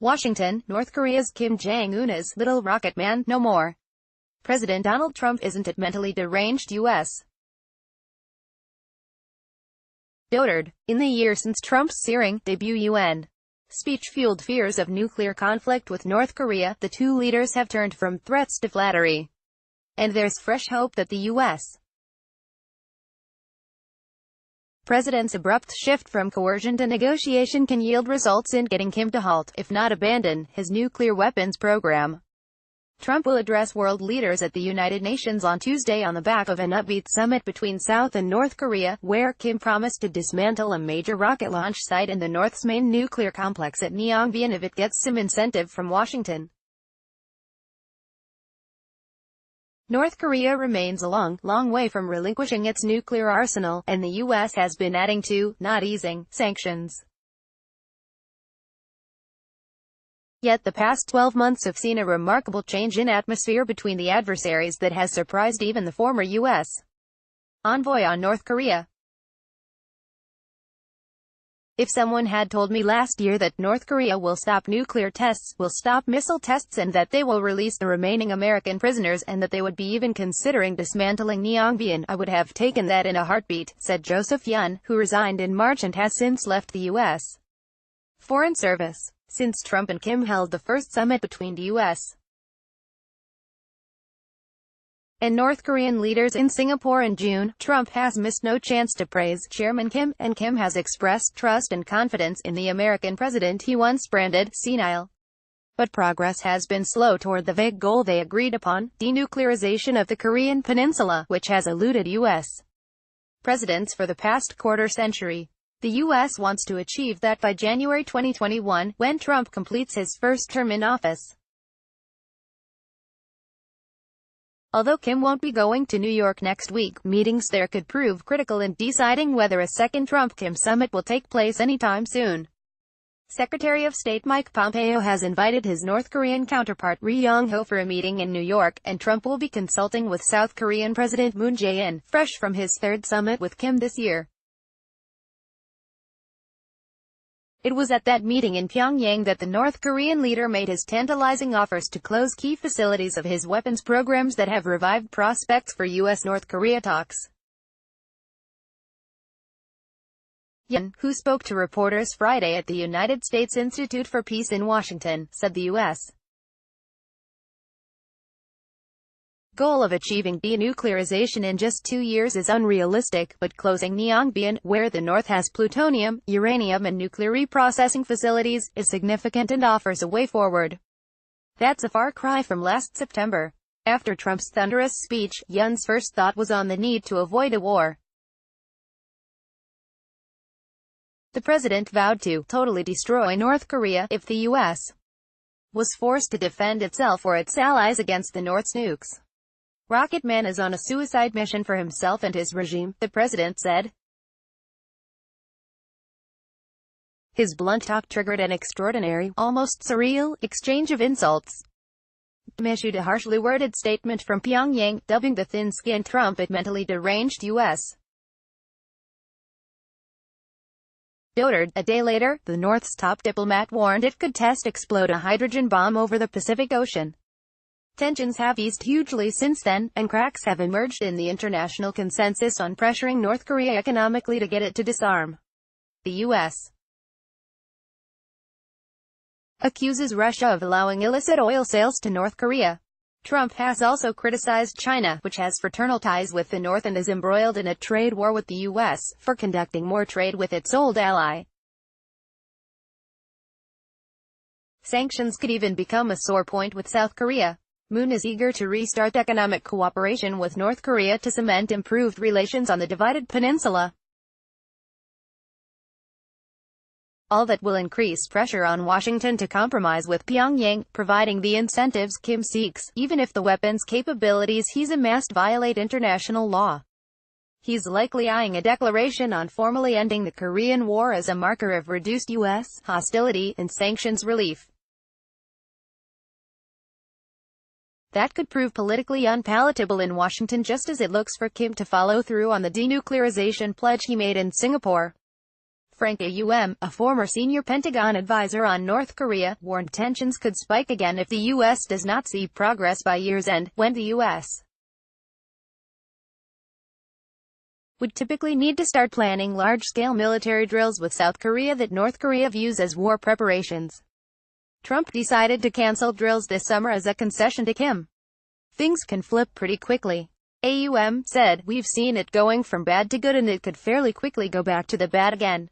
Washington, North Korea's Kim Jong-un's little rocket man, no more. President Donald Trump isn't it mentally deranged U.S. Dotard. In the year since Trump's searing debut UN speech fueled fears of nuclear conflict with North Korea, the two leaders have turned from threats to flattery. And there's fresh hope that the U.S. President's abrupt shift from coercion to negotiation can yield results in getting Kim to halt, if not abandon, his nuclear weapons program. Trump will address world leaders at the United Nations on Tuesday on the back of an upbeat summit between South and North Korea, where Kim promised to dismantle a major rocket launch site in the North's main nuclear complex at Pyongyang if it gets some incentive from Washington. North Korea remains a long way from relinquishing its nuclear arsenal, and the U.S. has been adding to, not easing, sanctions. Yet the past 12 months have seen a remarkable change in atmosphere between the adversaries that has surprised even the former U.S. envoy on North Korea. If someone had told me last year that North Korea will stop nuclear tests, will stop missile tests, and that they will release the remaining American prisoners, and that they would be even considering dismantling Pyongyang, I would have taken that in a heartbeat, said Joseph Yun, who resigned in March and has since left the U.S. Foreign Service. Since Trump and Kim held the first summit between the U.S. and North Korean leaders in Singapore in June, Trump has missed no chance to praise Chairman Kim, and Kim has expressed trust and confidence in the American president he once branded senile. But progress has been slow toward the vague goal they agreed upon, denuclearization of the Korean peninsula, which has eluded U.S. presidents for the past quarter century. The U.S. wants to achieve that by January 2021, when Trump completes his first term in office. Although Kim won't be going to New York next week, meetings there could prove critical in deciding whether a second Trump-Kim summit will take place anytime soon. Secretary of State Mike Pompeo has invited his North Korean counterpart Ri Yong-ho for a meeting in New York, and Trump will be consulting with South Korean President Moon Jae-in, fresh from his third summit with Kim this year. It was at that meeting in Pyongyang that the North Korean leader made his tantalizing offers to close key facilities of his weapons programs that have revived prospects for U.S.-North Korea talks. Yun, who spoke to reporters Friday at the United States Institute for Peace in Washington, said the U.S. goal of achieving denuclearization in just 2 years is unrealistic, but closing Pyongyang, where the North has plutonium, uranium and nuclear reprocessing facilities, is significant and offers a way forward. That's a far cry from last September. After Trump's thunderous speech, Yun's first thought was on the need to avoid a war. The president vowed to totally destroy North Korea if the U.S. was forced to defend itself or its allies against the North's nukes. Rocket Man is on a suicide mission for himself and his regime, the president said. His blunt talk triggered an extraordinary, almost surreal, exchange of insults. Kim issued a harshly worded statement from Pyongyang, dubbing the thin-skinned Trump a mentally deranged U.S. dotard. A day later, the North's top diplomat warned it could explode a hydrogen bomb over the Pacific Ocean. Tensions have eased hugely since then, and cracks have emerged in the international consensus on pressuring North Korea economically to get it to disarm. The U.S. accuses Russia of allowing illicit oil sales to North Korea. Trump has also criticized China, which has fraternal ties with the North and is embroiled in a trade war with the U.S., for conducting more trade with its old ally. Sanctions could even become a sore point with South Korea. Moon is eager to restart economic cooperation with North Korea to cement improved relations on the divided peninsula. All that will increase pressure on Washington to compromise with Pyongyang, providing the incentives Kim seeks, even if the weapons capabilities he's amassed violate international law. He's likely eyeing a declaration on formally ending the Korean War as a marker of reduced U.S. hostility and sanctions relief. That could prove politically unpalatable in Washington, just as it looks for Kim to follow through on the denuclearization pledge he made in Singapore. Frank Aum, a former senior Pentagon advisor on North Korea, warned tensions could spike again if the U.S. does not see progress by year's end, when the U.S. would typically need to start planning large-scale military drills with South Korea that North Korea views as war preparations. Trump decided to cancel drills this summer as a concession to Kim. Things can flip pretty quickly. Aum said, "We've seen it going from bad to good, and it could fairly quickly go back to the bad again."